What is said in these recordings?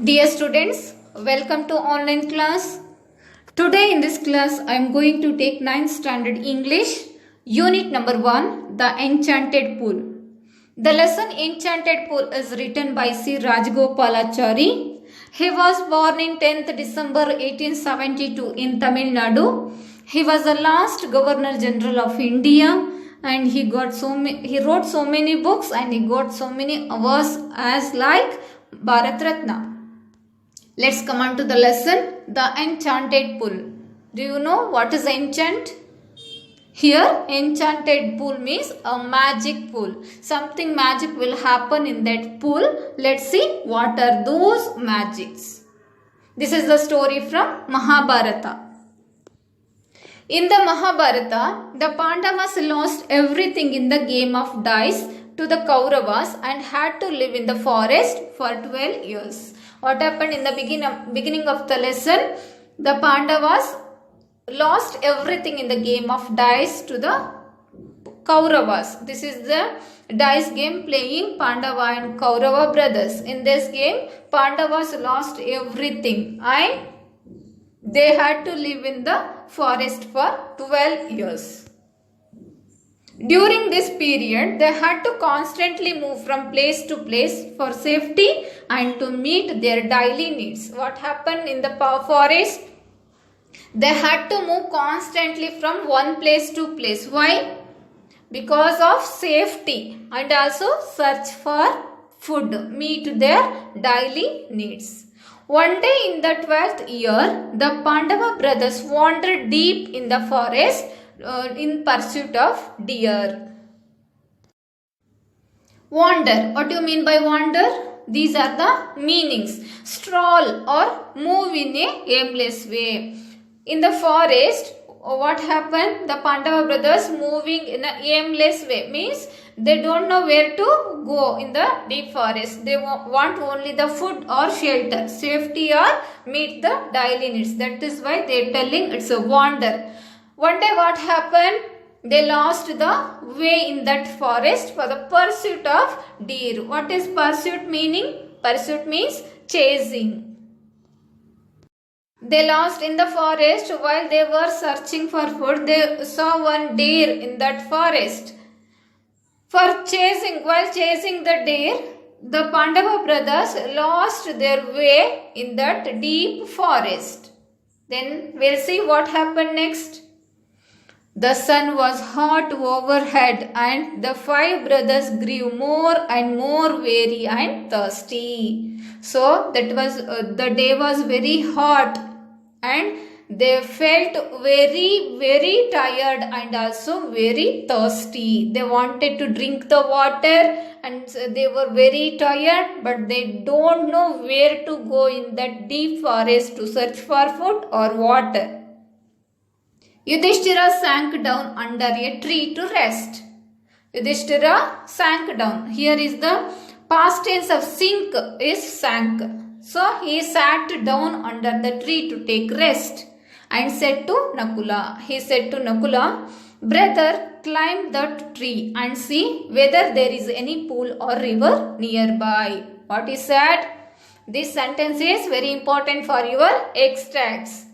Dear students, welcome to online class. Today in this class I am going to take 9th standard English, unit number 1, The Enchanted Pool. The lesson Enchanted Pool is written by C. Rajagopalachari. He was born in 10th December 1872 in Tamil Nadu. He was the last Governor General of India and he wrote so many books and he got so many awards as like Bharat Ratna. Let's come on to the lesson, The Enchanted Pool. Do you know what is enchant? Here, enchanted pool means a magic pool. Something magic will happen in that pool. Let's see what are those magics. This is the story from Mahabharata. In the Mahabharata, the Pandavas lost everything in the game of dice to the Kauravas and had to live in the forest for 12 years. What happened in the beginning of the lesson? The Pandavas lost everything in the game of dice to the Kauravas. This is the dice game playing Pandava and Kaurava brothers. In this game, Pandavas lost everything and they had to live in the forest for 12 years. During this period, they had to constantly move from place to place for safety and to meet their daily needs. What happened in the forest? They had to move constantly from one place to place. Why? Because of safety and also search for food, meet their daily needs. One day in the 12th year, the Pandava brothers wandered deep in the forest in pursuit of deer. Wander. What do you mean by wander? These are the meanings. Stroll or move in a aimless way. In the forest, what happened? The Pandava brothers moving in an aimless way means they don't know where to go in the deep forest. They want only the food or shelter, safety or meet the daily needs. That is why they are telling it's a wander. One day what happened? They lost the way in that forest for the pursuit of deer. What is pursuit meaning? Pursuit means chasing. They lost in the forest while they were searching for food. They saw one deer in that forest. While chasing the deer, the Pandava brothers lost their way in that deep forest. Then we'll see what happened next. The sun was hot overhead and the 5 brothers grew more and more weary and thirsty. So that was the day was very hot and they felt very tired and also very thirsty. They wanted to drink the water and they were very tired, but they don't know where to go in that deep forest to search for food or water. Yudhishthira sank down under a tree to rest. Yudhishthira sank down. Here is the past tense of sink is sank. So he sat down under the tree to take rest and said to Nakula. He said to Nakula, brother, climb that tree and see whether there is any pool or river nearby. What he said? This sentence is very important for your extracts.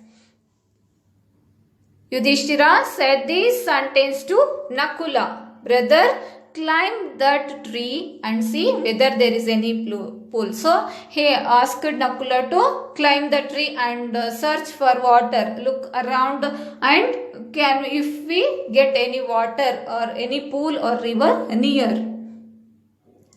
Yudhishthira said this sentence to Nakula. Brother, climb that tree and see whether there is any pool. So, he asked Nakula to climb the tree and search for water. Look around and if we get any water or any pool or river near.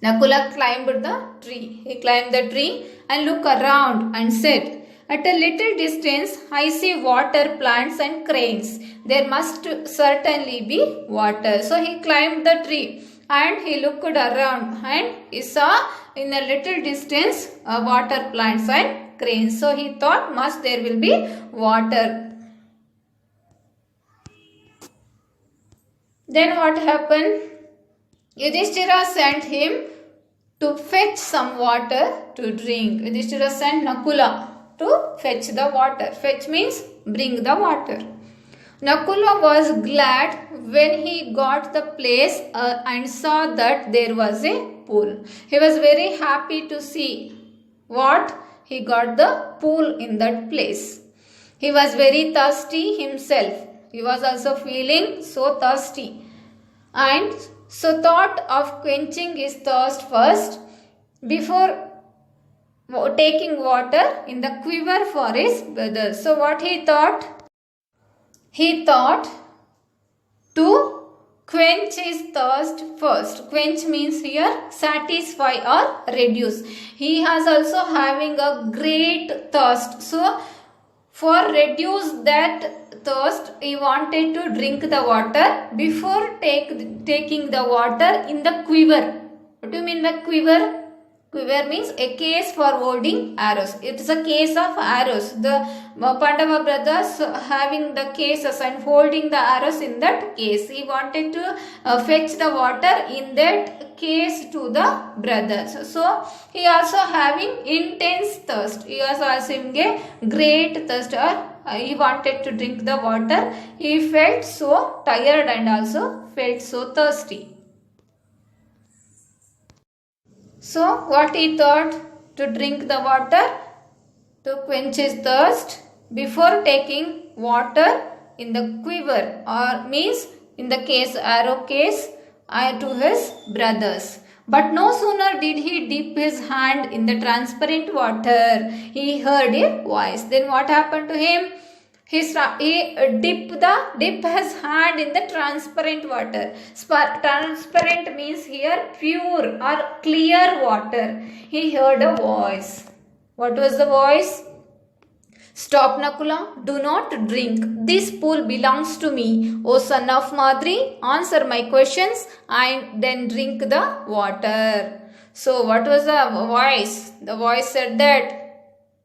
Nakula climbed the tree. He climbed the tree and looked around and said, at a little distance, I see water plants and cranes. There must certainly be water. So he climbed the tree and he looked around and he saw in a little distance water plants and cranes. So he thought must there will be water. Then what happened? Yudhishthira sent him to fetch some water to drink. Yudhishthira sent Nakula to fetch the water. Fetch means bring the water. Nakula was glad when he got the place and saw that there was a pool. He was very happy to see what? he got the pool in that place. He was very thirsty himself. He was also feeling so thirsty. And so thought of quenching his thirst first before taking water in the quiver for his brothers. So what he thought? He thought to quench his thirst first. Quench means here satisfy or reduce. He has also having a great thirst. So for reduce that thirst, he wanted to drink the water before taking the water in the quiver. What do you mean by quiver? Quiver means a case for holding arrows. It is a case of arrows. The Pandava brothers having the cases and holding the arrows in that case. He wanted to fetch the water in that case to the brothers. So he also having intense thirst. He was having a great thirst, or he wanted to drink the water. He felt so tired and also felt so thirsty. So what he thought? To drink the water, to quench his thirst before taking water in the quiver, or means in the case arrow case, to his brothers. But no sooner did he dip his hand in the transparent water, he heard a voice. Then what happened to him? He dip his hand in the transparent water. Transparent means here pure or clear water. He heard a voice. What was the voice? Stop, Nakula, do not drink. This pool belongs to me. O son of Madri, answer my questions and then drink the water. So what was the voice? The voice said that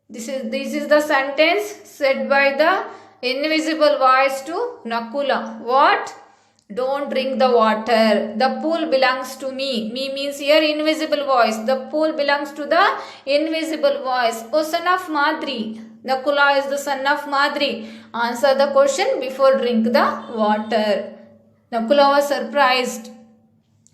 this is the sentence said by the invisible voice to Nakula. What? Don't drink the water. The pool belongs to me. Me means here invisible voice. The pool belongs to the invisible voice. O son of Madri. Nakula is the son of Madri. Answer the question before drink the water. Nakula was surprised,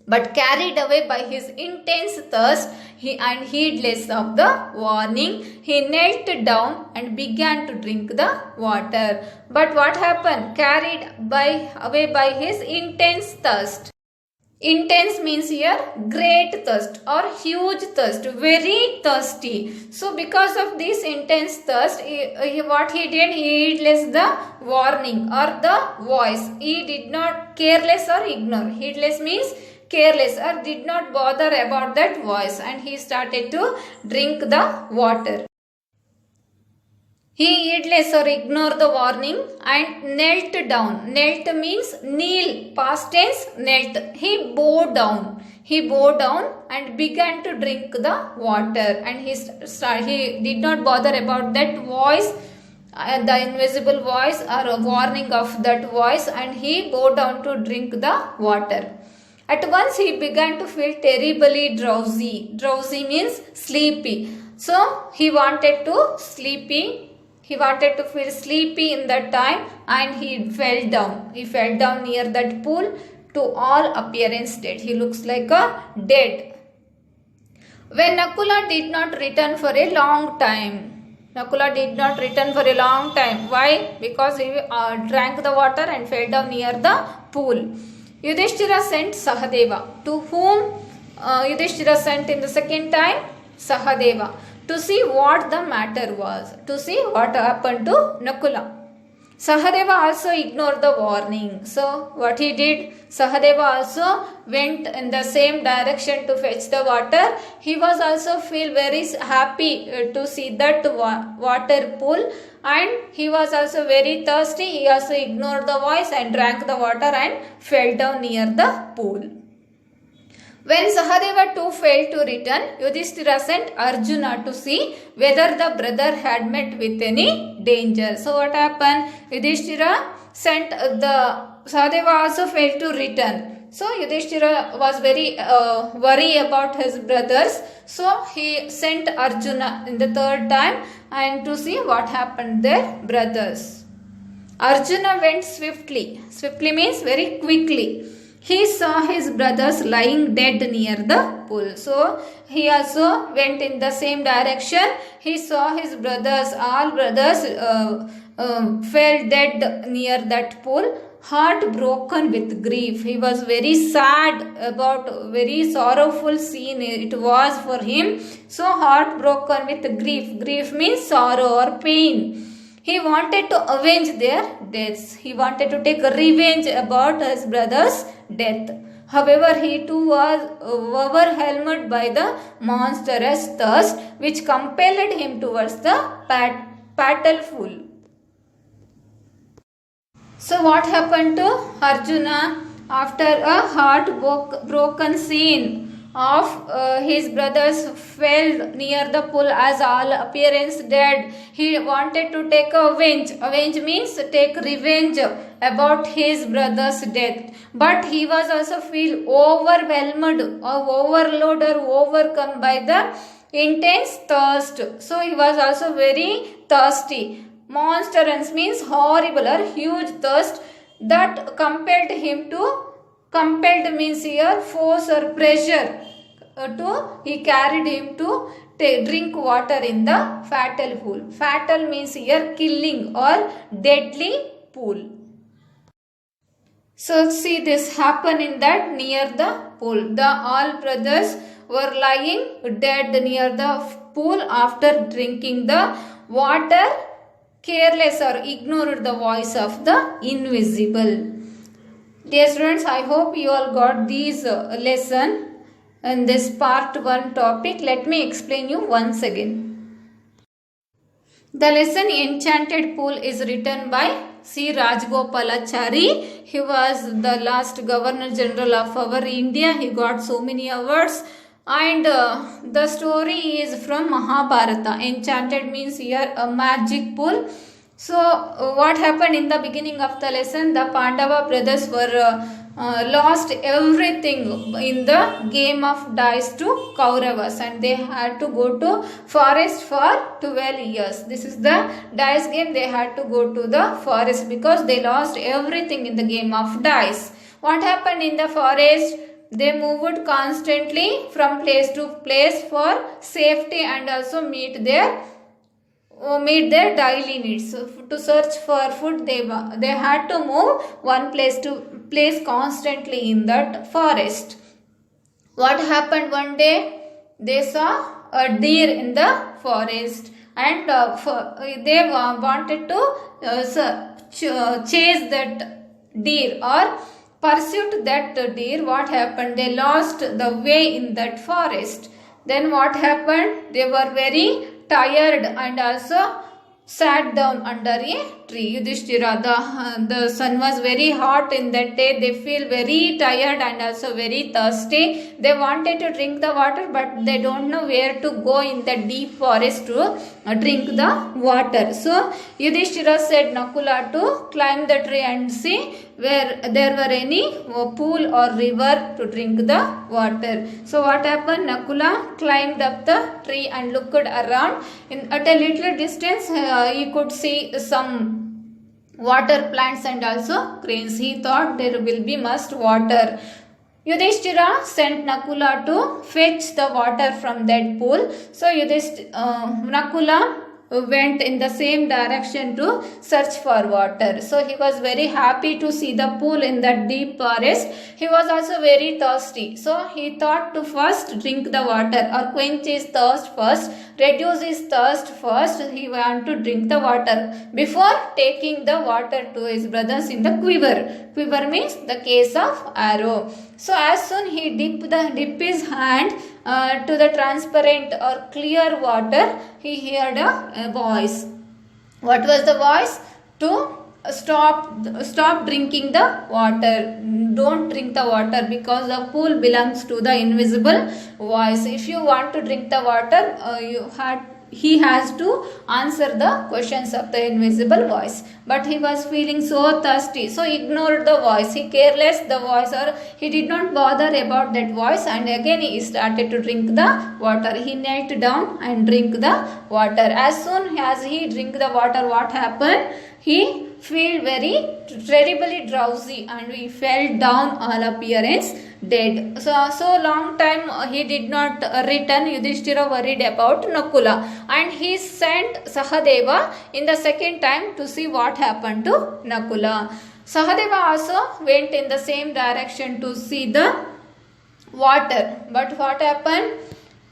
but carried away by his intense thirst and heedless of the warning, he knelt down and began to drink the water. But what happened? Carried away by his intense thirst. Intense means here great thirst or huge thirst, very thirsty. So because of this intense thirst, what he did, he heedless the warning or the voice. He did not careless or ignore. Heedless means careless or did not bother about that voice, and he started to drink the water. He heedless or ignored the warning and knelt down. Knelt means kneel, past tense knelt. He bowed down. He bowed down and began to drink the water, and he did not bother about that voice, the invisible voice or a warning of that voice, and he bowed down to drink the water. At once he began to feel terribly drowsy. Drowsy means sleepy. So he wanted to feel sleepy in that time, and he fell down. He fell down near that pool, to all appearance dead. He looks like a dead. When Nakula did not return for a long time. Nakula did not return for a long time. Why? Because he drank the water and fell down near the pool. Yudhishthira sent Sahadeva, to whom Yudhishthira sent in the second time? Sahadeva, to see what the matter was, to see what happened to Nakula. Sahadeva also ignored the warning. So what he did, Sahadeva also went in the same direction to fetch the water. He was also feel very happy to see that water pool, and he was also very thirsty. He also ignored the voice and drank the water and fell down near the pool. When Sahadeva too failed to return, Yudhishthira sent Arjuna to see whether the brother had met with any danger. So what happened? Yudhishthira sent Sahadeva also failed to return. So Yudhishthira was very worried about his brothers. So he sent Arjuna in the third time and to see what happened their brothers. Arjuna went swiftly. Swiftly means very quickly. he saw his brothers lying dead near the pool. So he also went in the same direction. He saw his brothers, all brothers fell dead near that pool, heartbroken with grief. He was very sad about, very sorrowful scene it was for him. So heartbroken with grief. Grief means sorrow or pain. He wanted to avenge their deaths. He wanted to take revenge about his brother's death. However, he too was overwhelmed by the monstrous thirst which compelled him towards the paddleful. So what happened to Arjuna after a heartbroken scene of his brothers fell near the pool as all appearance dead? He wanted to take avenge. Avenge means take revenge about his brother's death. But he was also feel overwhelmed or overloaded or overcome by the intense thirst. So he was also very thirsty. Monstrous means horrible or huge thirst that compelled him to, compelled means here force or pressure he carried him to drink water in the fatal pool. Fatal means here killing or deadly pool. So see, this happened in that near the pool. The all brothers were lying dead near the pool after drinking the water, careless or ignored the voice of the invisible. Dear students, I hope you all got these lesson in this part 1 topic. Let me explain you once again. The lesson Enchanted Pool is written by C. Rajgopalachari. He was the last Governor General of our India. He got so many awards. And the story is from Mahabharata. Enchanted means here a magic pool. So what happened in the beginning of the lesson? The Pandava brothers were lost everything in the game of dice to Kauravas, and they had to go to forest for 12 years. This is the dice game. They had to go to the forest because they lost everything in the game of dice. What happened in the forest? They moved constantly from place to place for safety and also meet their daily needs. So to search for food, they had to move one place to place constantly in that forest. What happened one day? They saw a deer in the forest, and they wanted to chase that deer or pursued that deer. What happened? They lost the way in that forest. Then what happened? They were very tired and also sat down under a tree. Yudhishthira, the sun was very hot in that day. They feel very tired and also very thirsty. They wanted to drink the water, but they don't know where to go in the deep forest to drink the water. So Yudhishthira said Nakula to climb the tree and see where there were any pool or river to drink the water. So what happened? Nakula climbed up the tree and looked around. At a little distance, he could see some water plants and also cranes. He thought there will be much water. Yudhishthira sent Nakula to fetch the water from that pool. So Nakula went in the same direction to search for water. So he was very happy to see the pool in that deep forest. He was also very thirsty. So he thought to first drink the water or quench his thirst first, reduce his thirst first. He wanted to drink the water before taking the water to his brothers in the quiver. Quiver means the case of arrow. So as soon he dip his hand to the transparent or clear water, he heard a voice. What was the voice? To stop drinking the water. Don't drink the water because the pool belongs to the invisible voice. If you want to drink the water, he has to answer the questions of the invisible voice. But he was feeling so thirsty, so ignored the voice. He careless the voice, or he did not bother about that voice, and again he started to drink the water. He knelt down and drink the water. As soon as he drink the water, what happened? He felt very terribly drowsy and he fell down all appearance dead. So long time he did not return. Yudhishthira worried about Nakula and he sent Sahadeva in the second time to see what happened to Nakula. Sahadeva also went in the same direction to see the water, but what happened?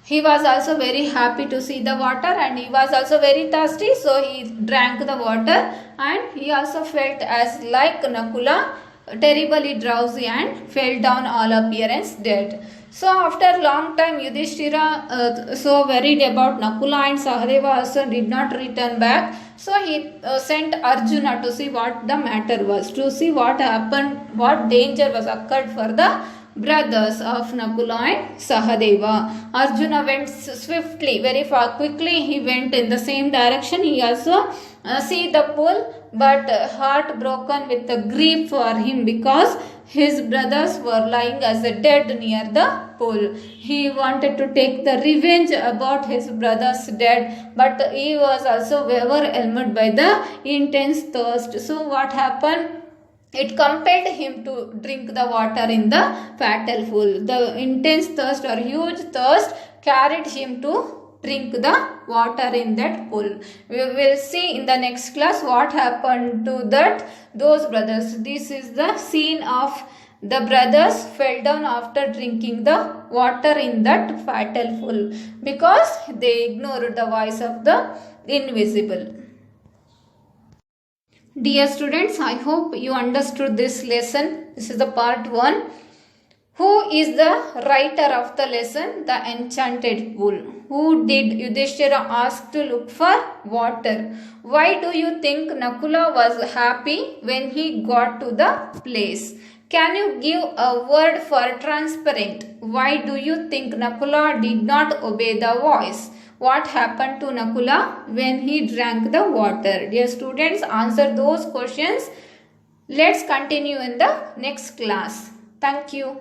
He was also very happy to see the water and he was also very thirsty, so he drank the water and he also felt as like Nakula, terribly drowsy and fell down all appearance dead. So after long time Yudhishthira so worried about Nakula and Sahadeva also did not return back. So he sent Arjuna to see what the matter was, to see what happened, what danger was occurred for the brothers of Nakula and Sahadeva. Arjuna went swiftly, very far, quickly he went in the same direction. He also see the pool, but heart broken with the grief for him because his brothers were lying as dead near the pool. He wanted to take the revenge about his brothers dead, but he was also overwhelmed by the intense thirst. So what happened? It compelled him to drink the water in the fatal pool. The intense thirst or huge thirst carried him to drink the water in that pool. We will see in the next class what happened to those brothers. This is the scene of the brothers fell down after drinking the water in that fatal pool because they ignored the voice of the invisible. Dear students, I hope you understood this lesson. This is the part 1. Who is the writer of the lesson? The enchanted pool. Who did Yudhishthira ask to look for water? Why do you think Nakula was happy when he got to the place? Can you give a word for transparent? Why do you think Nakula did not obey the voice? What happened to Nakula when he drank the water? Dear students, answer those questions. Let's continue in the next class. Thank you.